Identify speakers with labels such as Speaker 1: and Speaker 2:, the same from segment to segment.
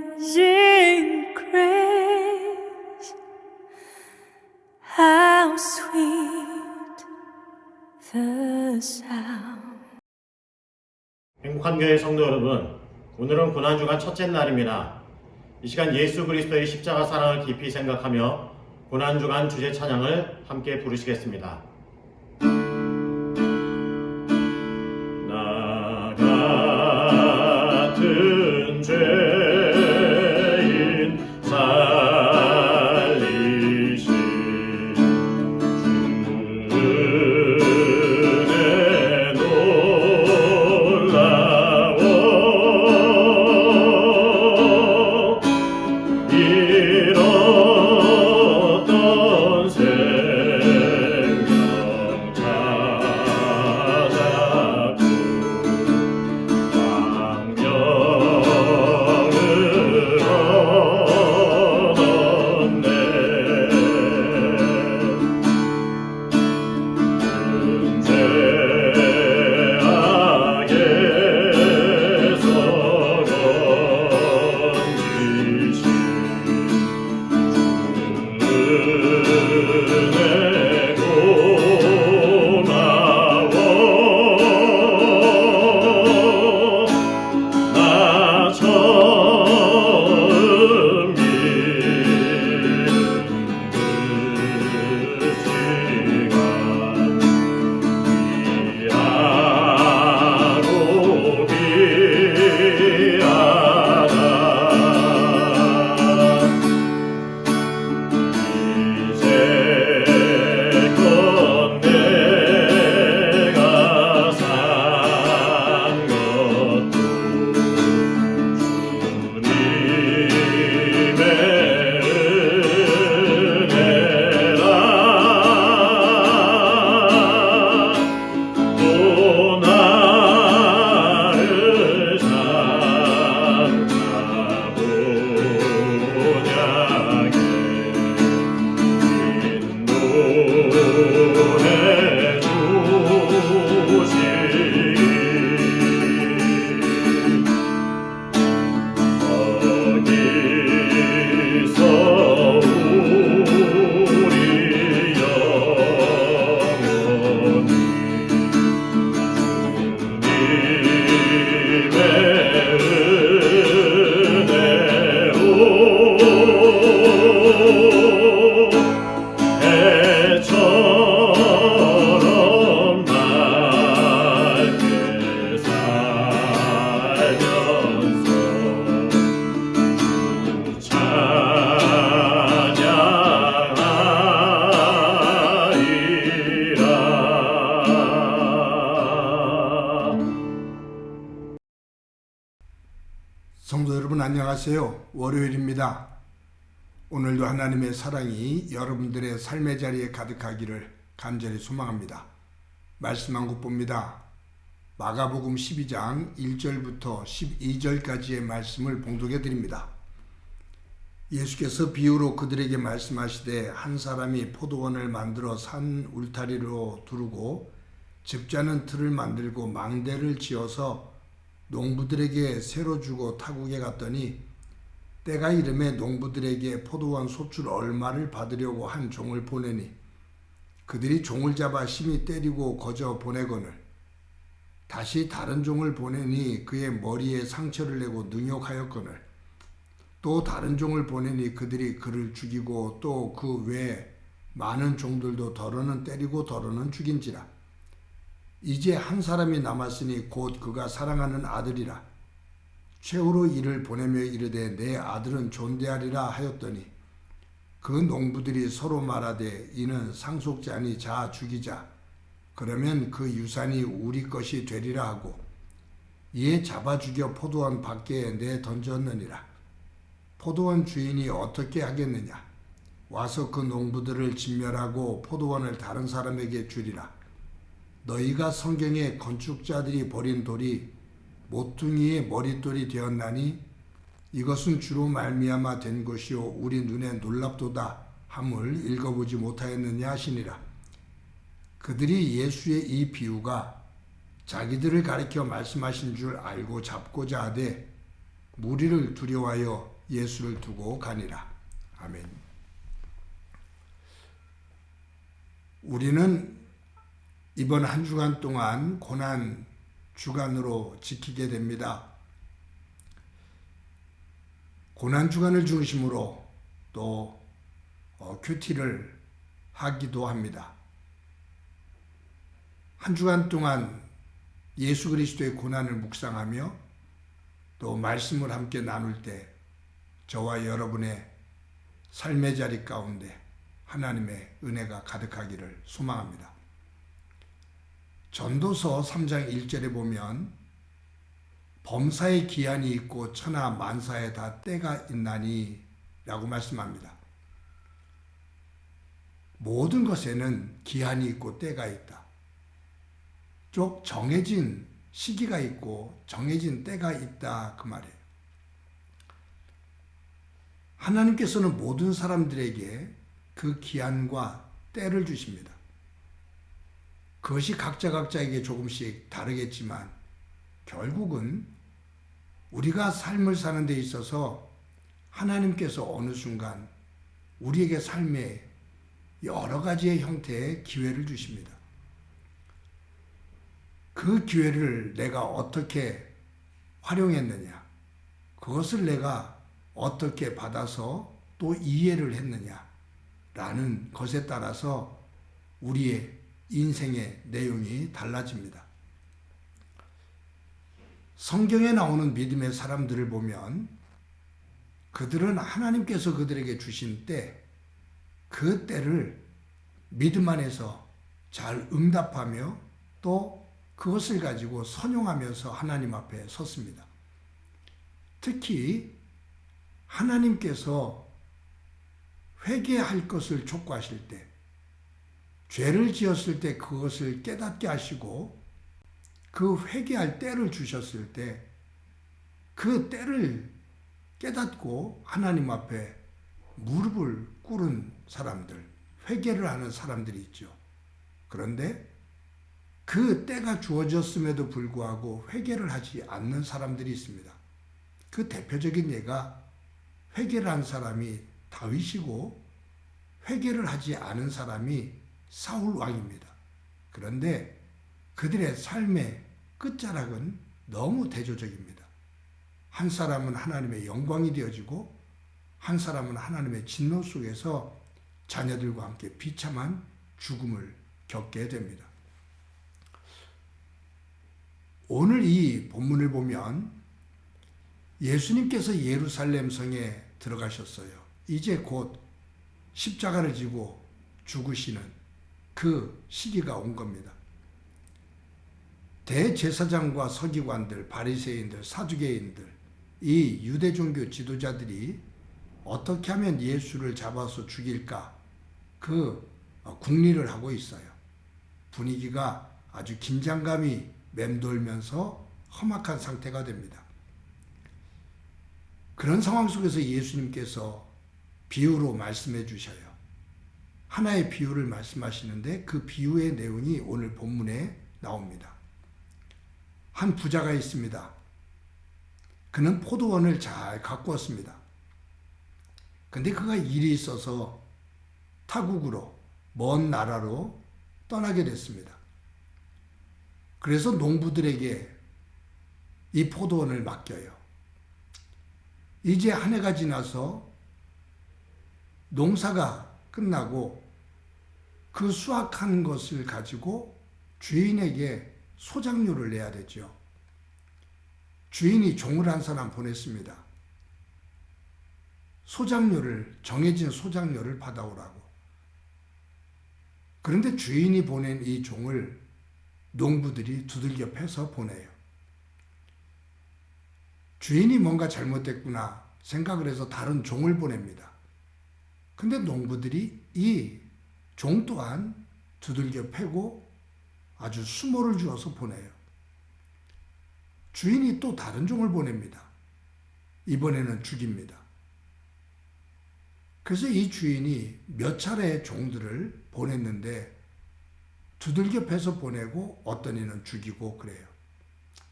Speaker 1: Amazing grace, how sweet the sound.
Speaker 2: 행복한 교회 성도 여러분, 오늘은 고난주간 첫째 날입니다. 이 시간 예수 그리스도의 십자가 사랑을 깊이 생각하며 고난주간 주제 찬양을 함께 부르시겠습니다. 나 같은 죄인 살리신 주의 놀라워 잃었던 생명 찾았고 광명을 얻었네. 은죄악에서 건지신 은혜 고마워. 나 처음 믿은 그 시간 귀하고 귀하다. 이제껏 내가 산 것도 주님의 은혜라. 또 나를 삼가보냐게 인도해 주시. 거기서 우리 영혼이 주님의 은혜로 해처럼 맑게 살면서 주 찬양하리라.
Speaker 3: 성도 여러분 안녕하세요. 월요일입니다. 오늘도 하나님의 사랑이 여러분들의 삶의 자리에 가득하기를 간절히 소망합니다. 말씀 한 곳 봅니다. 마가복음 12장 1절부터 12절까지의 말씀을 봉독해 드립니다. 예수께서 비유로 그들에게 말씀하시되 한 사람이 포도원을 만들어 산 울타리로 두르고 집자는 틀을 만들고 망대를 지어서 농부들에게 새로 주고 타국에 갔더니 때가 이름에 농부들에게 포도원 소출 얼마를 받으려고 한 종을 보내니 그들이 종을 잡아 심히 때리고 거저 보내거늘 다시 다른 종을 보내니 그의 머리에 상처를 내고 능욕하였거늘 또 다른 종을 보내니 그들이 그를 죽이고 또 그 외에 많은 종들도 더러는 때리고 더러는 죽인지라. 이제 한 사람이 남았으니 곧 그가 사랑하는 아들이라. 최후로 이를 보내며 이르되 내 아들은 존대하리라 하였더니 그 농부들이 서로 말하되 이는 상속자니 자 죽이자. 그러면 그 유산이 우리 것이 되리라 하고 이에 잡아 죽여 포도원 밖에 내던졌느니라. 포도원 주인이 어떻게 하겠느냐? 와서 그 농부들을 진멸하고 포도원을 다른 사람에게 주리라. 너희가 성경에 건축자들이 버린 돌이 모퉁이의 머릿돌이 되었나니 이것은 주로 말미암아 된 것이요 우리 눈에 놀랍도다 함을 읽어보지 못하였느냐 하시니라. 그들이 예수의 이 비유가 자기들을 가리켜 말씀하신 줄 알고 잡고자 하되 무리를 두려워하여 예수를 두고 가니라. 아멘. 우리는 이번 한 주간 동안 고난 주간으로 지키게 됩니다. 고난 주간을 중심으로 또 큐티를 하기도 합니다. 한 주간 동안 예수 그리스도의 고난을 묵상하며 또 말씀을 함께 나눌 때 저와 여러분의 삶의 자리 가운데 하나님의 은혜가 가득하기를 소망합니다. 전도서 3장 1절에 보면 범사의 기한이 있고 천하 만사에 다 때가 있나니 라고 말씀합니다. 모든 것에는 기한이 있고 때가 있다. 쭉 정해진 시기가 있고 정해진 때가 있다 그 말이에요. 하나님께서는 모든 사람들에게 그 기한과 때를 주십니다. 그것이 각자에게 조금씩 다르겠지만 결국은 우리가 삶을 사는 데 있어서 하나님께서 어느 순간 우리에게 삶에 여러 가지의 형태의 기회를 주십니다. 그 기회를 내가 어떻게 활용했느냐, 그것을 내가 어떻게 받아서 또 이해를 했느냐라는 것에 따라서 우리의 인생의 내용이 달라집니다. 성경에 나오는 믿음의 사람들을 보면 그들은 하나님께서 그들에게 주신 때, 그 때를 믿음 안에서 잘 응답하며 또 그것을 가지고 선용하면서 하나님 앞에 섰습니다. 특히 하나님께서 회개할 것을 촉구하실 때, 죄를 지었을 때 그것을 깨닫게 하시고 그 회개할 때를 주셨을 때 그 때를 깨닫고 하나님 앞에 무릎을 꿇은 사람들, 회개를 하는 사람들이 있죠. 그런데 그 때가 주어졌음에도 불구하고 회개를 하지 않는 사람들이 있습니다. 그 대표적인 예가 회개를 한 사람이 다윗이고 회개를 하지 않은 사람이 사울 왕입니다. 그런데 그들의 삶의 끝자락은 너무 대조적입니다. 한 사람은 하나님의 영광이 되어지고 한 사람은 하나님의 진노 속에서 자녀들과 함께 비참한 죽음을 겪게 됩니다. 오늘 이 본문을 보면 예수님께서 예루살렘 성에 들어가셨어요. 이제 곧 십자가를 지고 죽으시는 그 시기가 온 겁니다. 대제사장과 서기관들, 바리새인들, 사두개인들, 이 유대 종교 지도자들이 어떻게 하면 예수를 잡아서 죽일까 그 궁리를 하고 있어요. 분위기가 아주 긴장감이 맴돌면서 험악한 상태가 됩니다. 그런 상황 속에서 예수님께서 비유로 말씀해 주셔요. 하나의 비유를 말씀하시는데 그 비유의 내용이 오늘 본문에 나옵니다. 한 부자가 있습니다. 그는 포도원을 잘 가꾸었습니다. 근데 그가 일이 있어서 타국으로, 먼 나라로 떠나게 됐습니다. 그래서 농부들에게 이 포도원을 맡겨요. 이제 한 해가 지나서 농사가 끝나고 그 수확한 것을 가지고 주인에게 소작료를 내야 되죠. 주인이 종을 한 사람 보냈습니다. 소작료를, 정해진 소작료를 받아오라고. 그런데 주인이 보낸 이 종을 농부들이 두들겨 패서 보내요. 주인이 뭔가 잘못됐구나 생각을 해서 다른 종을 보냅니다. 근데 농부들이 이 종 또한 두들겨 패고 아주 수모를 주어서 보내요. 주인이 또 다른 종을 보냅니다. 이번에는 죽입니다. 그래서 이 주인이 몇 차례 종들을 보냈는데 두들겨 패서 보내고 어떤 이는 죽이고 그래요.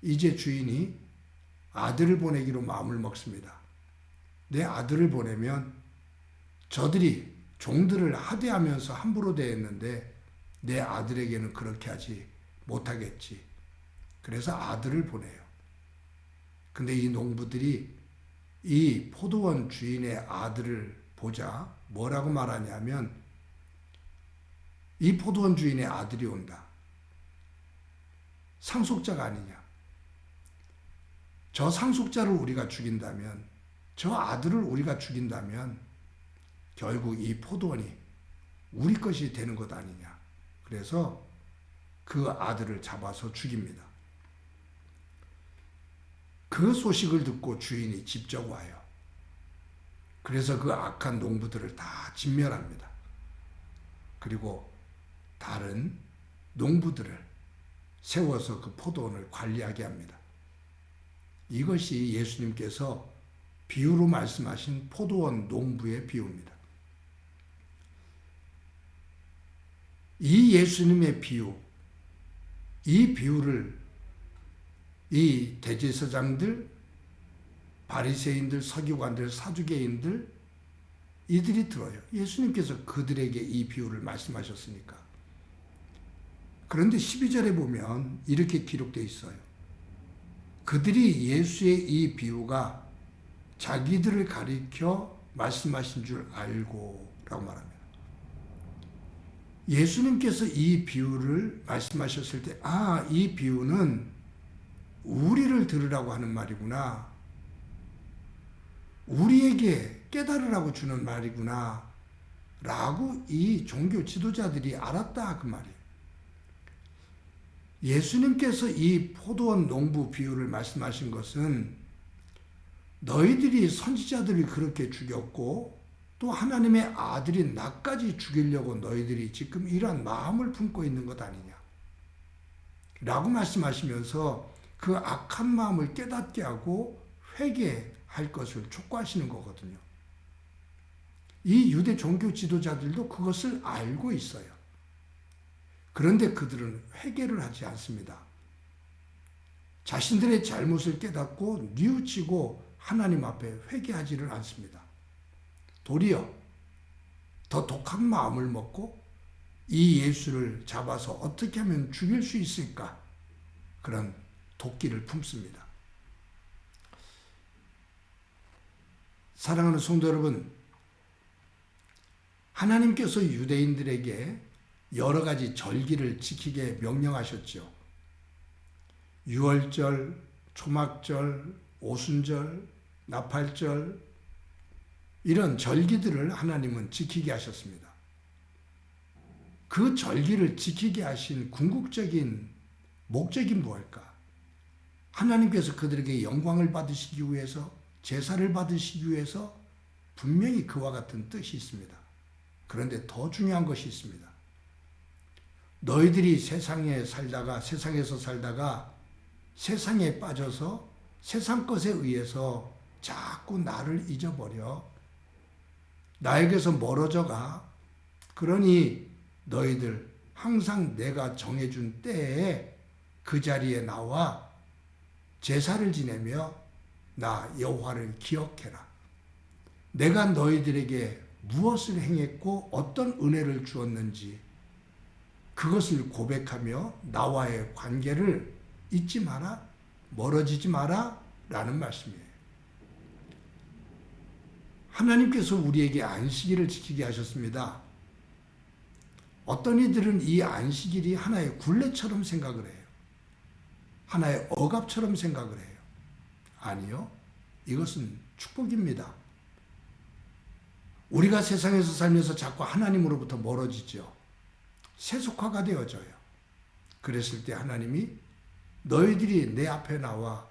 Speaker 3: 이제 주인이 아들을 보내기로 마음을 먹습니다. 내 아들을 보내면 저들이 종들을 하대하면서 함부로 대했는데 내 아들에게는 그렇게 하지 못하겠지. 그래서 아들을 보내요. 근데 이 농부들이 이 포도원 주인의 아들을 보자 뭐라고 말하냐면 이 포도원 주인의 아들이 온다. 상속자가 아니냐. 저 상속자를 우리가 죽인다면, 저 아들을 우리가 죽인다면 결국 이 포도원이 우리 것이 되는 것 아니냐. 그래서 그 아들을 잡아서 죽입니다. 그 소식을 듣고 주인이 직접 와요. 그래서 그 악한 농부들을 다 진멸합니다. 그리고 다른 농부들을 세워서 그 포도원을 관리하게 합니다. 이것이 예수님께서 비유로 말씀하신 포도원 농부의 비유입니다. 이 예수님의 비유, 이 비유를 이 대제사장들, 바리새인들, 서기관들, 사두개인들 이들이 들어요. 예수님께서 그들에게 이 비유를 말씀하셨으니까. 그런데 12절에 보면 이렇게 기록되어 있어요. 그들이 예수의 이 비유가 자기들을 가리켜 말씀하신 줄 알고 라고 말합니다. 예수님께서 이 비유를 말씀하셨을 때, 이 비유는 우리를 들으라고 하는 말이구나. 우리에게 깨달으라고 주는 말이구나. 라고 이 종교 지도자들이 알았다 그 말이에요. 예수님께서 이 포도원 농부 비유를 말씀하신 것은 너희들이 선지자들을 그렇게 죽였고 또 하나님의 아들인 나까지 죽이려고 너희들이 지금 이러한 마음을 품고 있는 것 아니냐. 라고 말씀하시면서 그 악한 마음을 깨닫게 하고 회개할 것을 촉구하시는 거거든요. 이 유대 종교 지도자들도 그것을 알고 있어요. 그런데 그들은 회개를 하지 않습니다. 자신들의 잘못을 깨닫고 뉘우치고 하나님 앞에 회개하지를 않습니다. 도리어 더 독한 마음을 먹고 이 예수를 잡아서 어떻게 하면 죽일 수 있을까? 그런 도끼를 품습니다. 사랑하는 성도 여러분, 하나님께서 유대인들에게 여러 가지 절기를 지키게 명령하셨죠. 유월절, 초막절, 오순절, 나팔절 이런 절기들을 하나님은 지키게 하셨습니다. 그 절기를 지키게 하신 궁극적인 목적이 무엇일까? 하나님께서 그들에게 영광을 받으시기 위해서, 제사를 받으시기 위해서 분명히 그와 같은 뜻이 있습니다. 그런데 더 중요한 것이 있습니다. 너희들이 세상에서 살다가 세상에 빠져서 세상 것에 의해서 자꾸 나를 잊어버려 나에게서 멀어져 가. 그러니 너희들 항상 내가 정해준 때에 그 자리에 나와 제사를 지내며 나 여호와를 기억해라. 내가 너희들에게 무엇을 행했고 어떤 은혜를 주었는지 그것을 고백하며 나와의 관계를 잊지 마라, 멀어지지 마라 라는 말씀이에요. 하나님께서 우리에게 안식일을 지키게 하셨습니다. 어떤 이들은 이 안식일이 하나의 굴레처럼 생각을 해요. 하나의 억압처럼 생각을 해요. 아니요. 이것은 축복입니다. 우리가 세상에서 살면서 자꾸 하나님으로부터 멀어지죠. 세속화가 되어져요. 그랬을 때 하나님이 너희들이 내 앞에 나와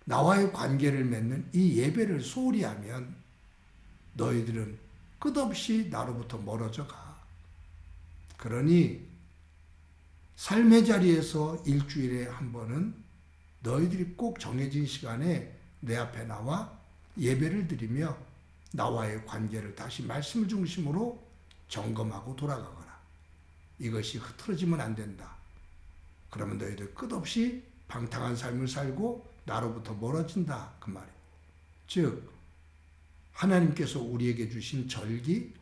Speaker 3: 나와의 관계를 맺는 이 예배를 소홀히 하면 너희들은 끝없이 나로부터 멀어져 가. 그러니 삶의 자리에서 일주일에 한 번은 너희들이 꼭 정해진 시간에 내 앞에 나와 예배를 드리며 나와의 관계를 다시 말씀을 중심으로 점검하고 돌아가거라. 이것이 흐트러지면 안 된다. 그러면 너희들 끝없이 방탕한 삶을 살고 나로부터 멀어진다. 그 말이에요. 즉 하나님께서 우리에게 주신 절기,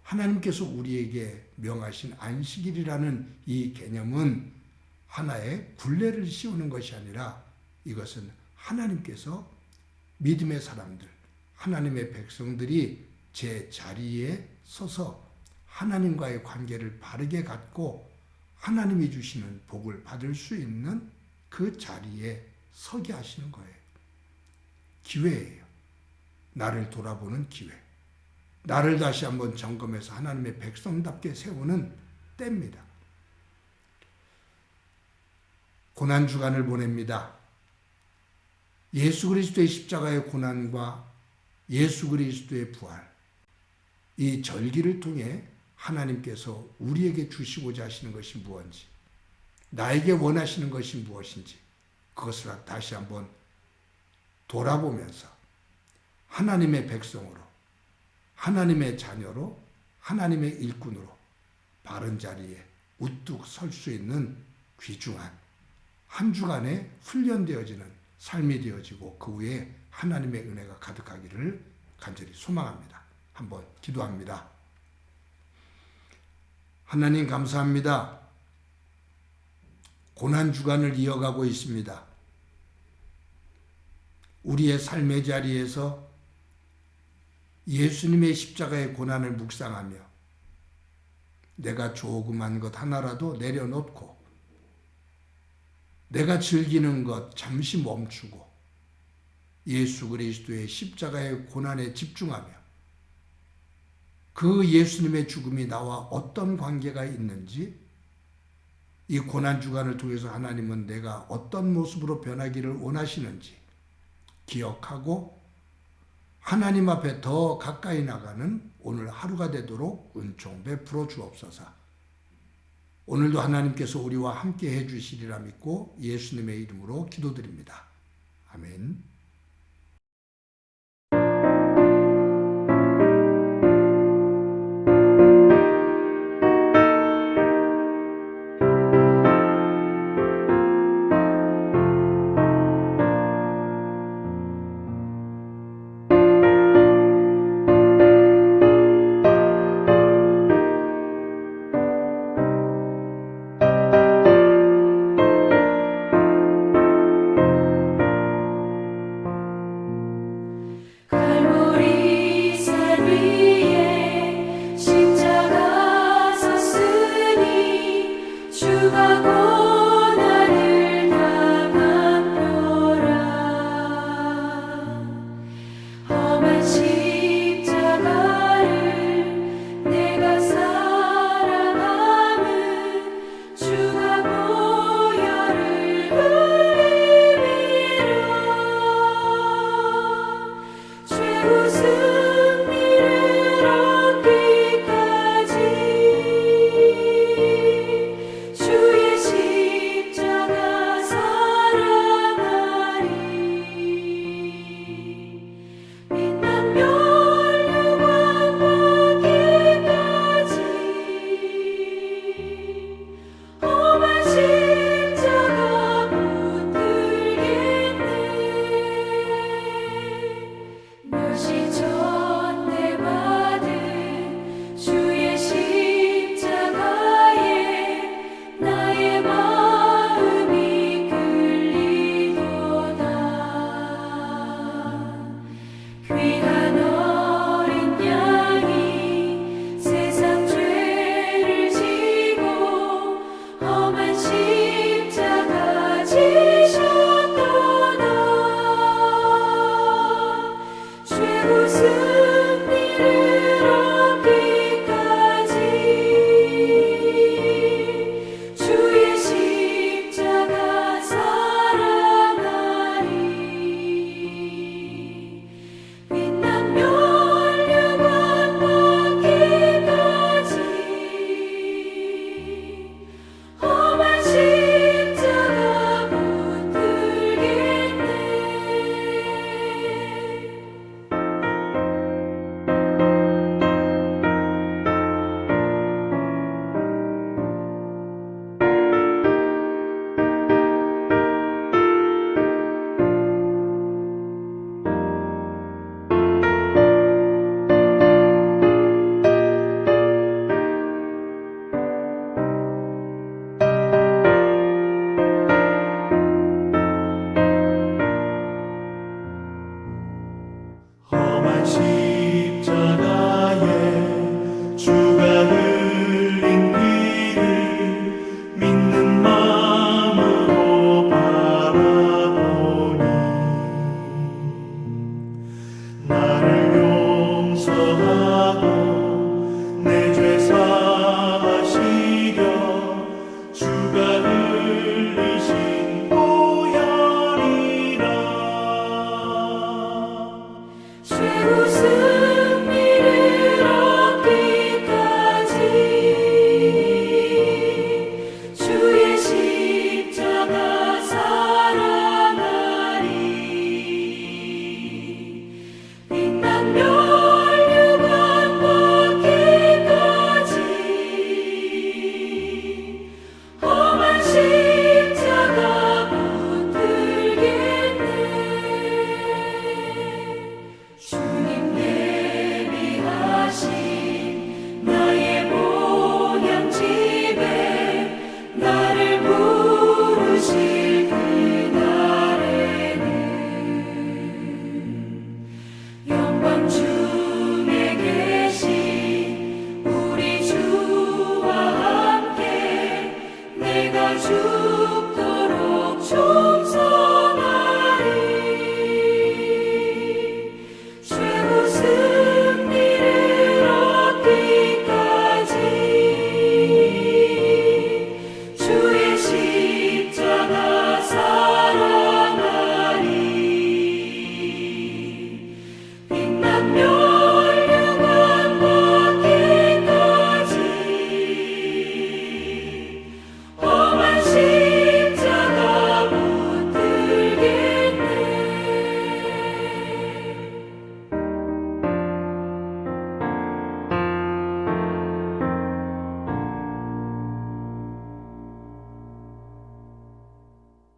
Speaker 3: 하나님께서 우리에게 명하신 안식일이라는 이 개념은 하나의 굴레를 씌우는 것이 아니라 이것은 하나님께서 믿음의 사람들, 하나님의 백성들이 제 자리에 서서 하나님과의 관계를 바르게 갖고 하나님이 주시는 복을 받을 수 있는 그 자리에 서게 하시는 거예요. 기회예요. 나를 돌아보는 기회. 나를 다시 한번 점검해서 하나님의 백성답게 세우는 때입니다. 고난주간을 보냅니다. 예수 그리스도의 십자가의 고난과 예수 그리스도의 부활, 이 절기를 통해 하나님께서 우리에게 주시고자 하시는 것이 무엇인지, 나에게 원하시는 것이 무엇인지 그것을 다시 한번 돌아보면서 하나님의 백성으로, 하나님의 자녀로, 하나님의 일꾼으로 바른 자리에 우뚝 설 수 있는 귀중한 한 주간에 훈련되어지는 삶이 되어지고 그 후에 하나님의 은혜가 가득하기를 간절히 소망합니다. 한번 기도합니다. 하나님 감사합니다. 고난주간을 이어가고 있습니다. 우리의 삶의 자리에서 예수님의 십자가의 고난을 묵상하며 내가 조그만 것 하나라도 내려놓고 내가 즐기는 것 잠시 멈추고 예수 그리스도의 십자가의 고난에 집중하며 그 예수님의 죽음이 나와 어떤 관계가 있는지, 이 고난주간을 통해서 하나님은 내가 어떤 모습으로 변하기를 원하시는지 기억하고 하나님 앞에 더 가까이 나가는 오늘 하루가 되도록 은총 베풀어 주옵소서. 오늘도 하나님께서 우리와 함께 해주시리라 믿고 예수님의 이름으로 기도드립니다. 아멘.